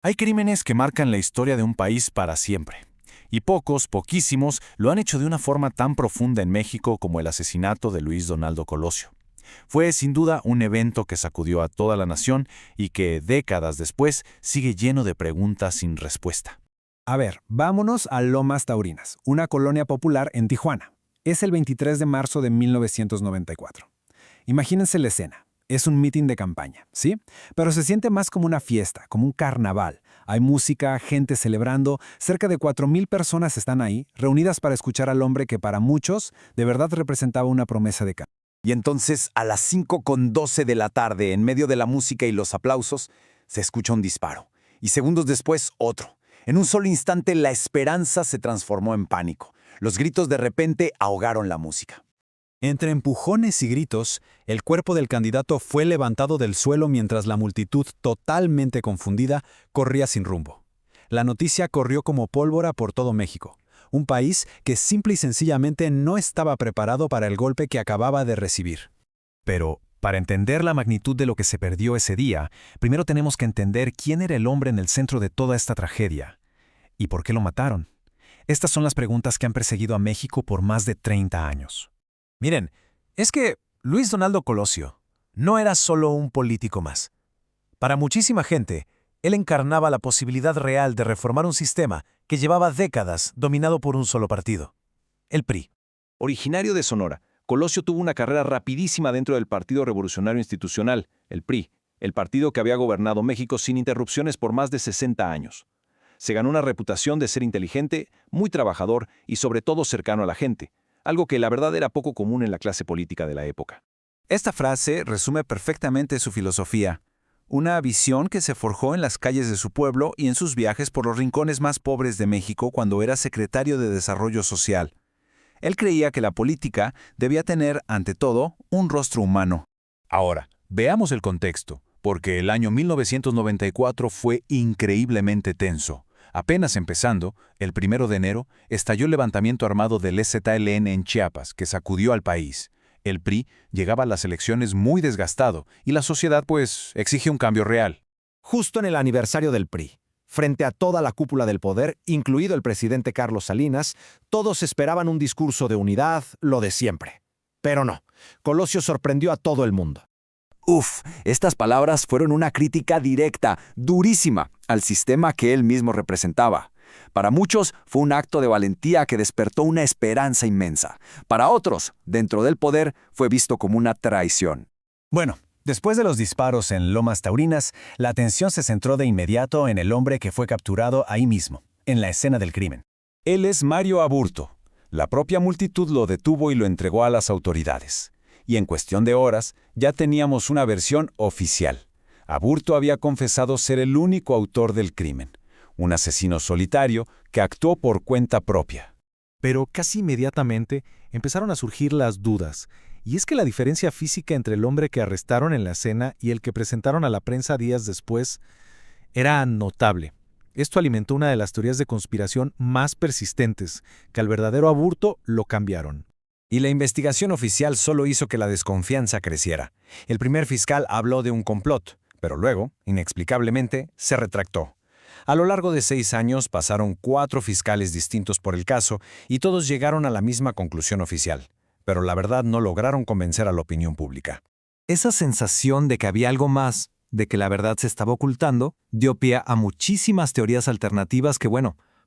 Hay crímenes que marcan la historia de un país para siempre. Y pocos, poquísimos, lo han hecho de una forma tan profunda en México como el asesinato de Luis Donaldo Colosio. Fue sin duda un evento que sacudió a toda la nación y que, décadas después, sigue lleno de preguntas sin respuesta. A ver, vámonos a Lomas Taurinas, una colonia popular en Tijuana. Es el 23 de marzo de 1994. Imagínense la escena. Es un mitin de campaña, ¿sí? Pero se siente más como una fiesta, como un carnaval. Hay música, gente celebrando, cerca de 4,000 personas están ahí, reunidas para escuchar al hombre que para muchos de verdad representaba una promesa de cambio. Y entonces, a las 5:12 de la tarde, en medio de la música y los aplausos, se escucha un disparo. Y segundos después, otro. En un solo instante, la esperanza se transformó en pánico. Los gritos de repente ahogaron la música. Entre empujones y gritos, el cuerpo del candidato fue levantado del suelo mientras la multitud, totalmente confundida, corría sin rumbo. La noticia corrió como pólvora por todo México, un país que simple y sencillamente no estaba preparado para el golpe que acababa de recibir. Pero, para entender la magnitud de lo que se perdió ese día, primero tenemos que entender quién era el hombre en el centro de toda esta tragedia. ¿Y por qué lo mataron? Estas son las preguntas que han perseguido a México por más de 30 años. Miren, es que Luis Donaldo Colosio no era solo un político más. Para muchísima gente, él encarnaba la posibilidad real de reformar un sistema que llevaba décadas dominado por un solo partido, el PRI. Originario de Sonora, Colosio tuvo una carrera rapidísima dentro del Partido Revolucionario Institucional, el PRI, el partido que había gobernado México sin interrupciones por más de 60 años. Se ganó una reputación de ser inteligente, muy trabajador y sobre todo cercano a la gente, algo que la verdad era poco común en la clase política de la época. Esta frase resume perfectamente su filosofía, una visión que se forjó en las calles de su pueblo y en sus viajes por los rincones más pobres de México cuando era secretario de Desarrollo Social. Él creía que la política debía tener, ante todo, un rostro humano. Ahora, veamos el contexto, porque el año 1994 fue increíblemente tenso. Apenas empezando, el 1 de enero, estalló el levantamiento armado del EZLN en Chiapas, que sacudió al país. El PRI llegaba a las elecciones muy desgastado y la sociedad, pues, exige un cambio real. Justo en el aniversario del PRI, frente a toda la cúpula del poder, incluido el presidente Carlos Salinas, todos esperaban un discurso de unidad, lo de siempre. Pero no, Colosio sorprendió a todo el mundo. Estas palabras fueron una crítica directa, durísima, al sistema que él mismo representaba. Para muchos fue un acto de valentía que despertó una esperanza inmensa. Para otros, dentro del poder, fue visto como una traición. Bueno, después de los disparos en Lomas Taurinas, la atención se centró de inmediato en el hombre que fue capturado ahí mismo, en la escena del crimen. Él es Mario Aburto. La propia multitud lo detuvo y lo entregó a las autoridades. Y en cuestión de horas, ya teníamos una versión oficial. Aburto había confesado ser el único autor del crimen, un asesino solitario que actuó por cuenta propia. Pero casi inmediatamente empezaron a surgir las dudas, y es que la diferencia física entre el hombre que arrestaron en la escena y el que presentaron a la prensa días después era notable. Esto alimentó una de las teorías de conspiración más persistentes, que al verdadero Aburto lo cambiaron. Y la investigación oficial solo hizo que la desconfianza creciera. El primer fiscal habló de un complot, pero luego, inexplicablemente, se retractó. A lo largo de 6 años pasaron 4 fiscales distintos por el caso y todos llegaron a la misma conclusión oficial, pero la verdad no lograron convencer a la opinión pública. Esa sensación de que había algo más, de que la verdad se estaba ocultando, dio pie a muchísimas teorías alternativas que,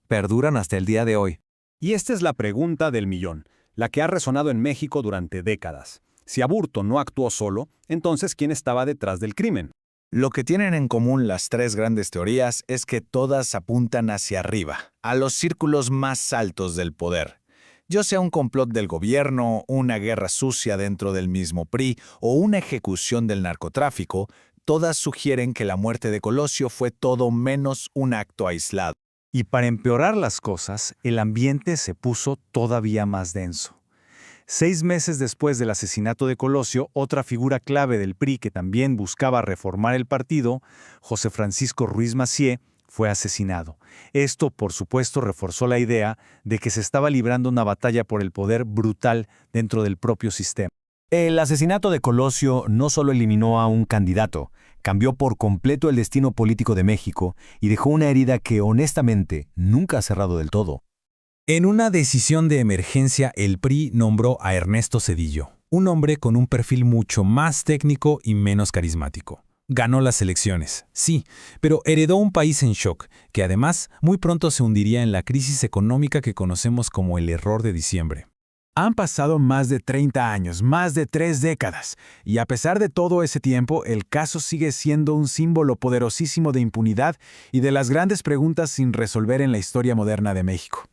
perduran hasta el día de hoy. Y esta es la pregunta del millón, la que ha resonado en México durante décadas. Si Aburto no actuó solo, entonces ¿quién estaba detrás del crimen? Lo que tienen en común las 3 grandes teorías es que todas apuntan hacia arriba, a los círculos más altos del poder. Ya sea un complot del gobierno, una guerra sucia dentro del mismo PRI o una ejecución del narcotráfico, todas sugieren que la muerte de Colosio fue todo menos un acto aislado. Y para empeorar las cosas, el ambiente se puso todavía más denso. 6 meses después del asesinato de Colosio, otra figura clave del PRI que también buscaba reformar el partido, José Francisco Ruiz Massieu, fue asesinado. Esto, por supuesto, reforzó la idea de que se estaba librando una batalla por el poder brutal dentro del propio sistema. El asesinato de Colosio no solo eliminó a un candidato, cambió por completo el destino político de México y dejó una herida que honestamente nunca ha cerrado del todo. En una decisión de emergencia, el PRI nombró a Ernesto Zedillo, un hombre con un perfil mucho más técnico y menos carismático. Ganó las elecciones, sí, pero heredó un país en shock, que además muy pronto se hundiría en la crisis económica que conocemos como el error de diciembre. Han pasado más de 30 años, más de 3 décadas, y a pesar de todo ese tiempo, el caso sigue siendo un símbolo poderosísimo de impunidad y de las grandes preguntas sin resolver en la historia moderna de México.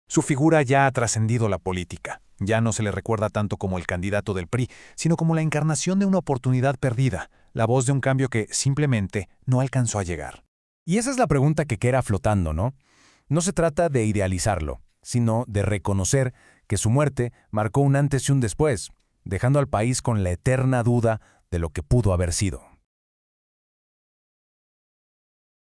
Su figura ya ha trascendido la política. Ya no se le recuerda tanto como el candidato del PRI, sino como la encarnación de una oportunidad perdida, la voz de un cambio que simplemente no alcanzó a llegar. Y esa es la pregunta que queda flotando, ¿no? No se trata de idealizarlo, sino de reconocer que su muerte marcó un antes y un después, dejando al país con la eterna duda de lo que pudo haber sido.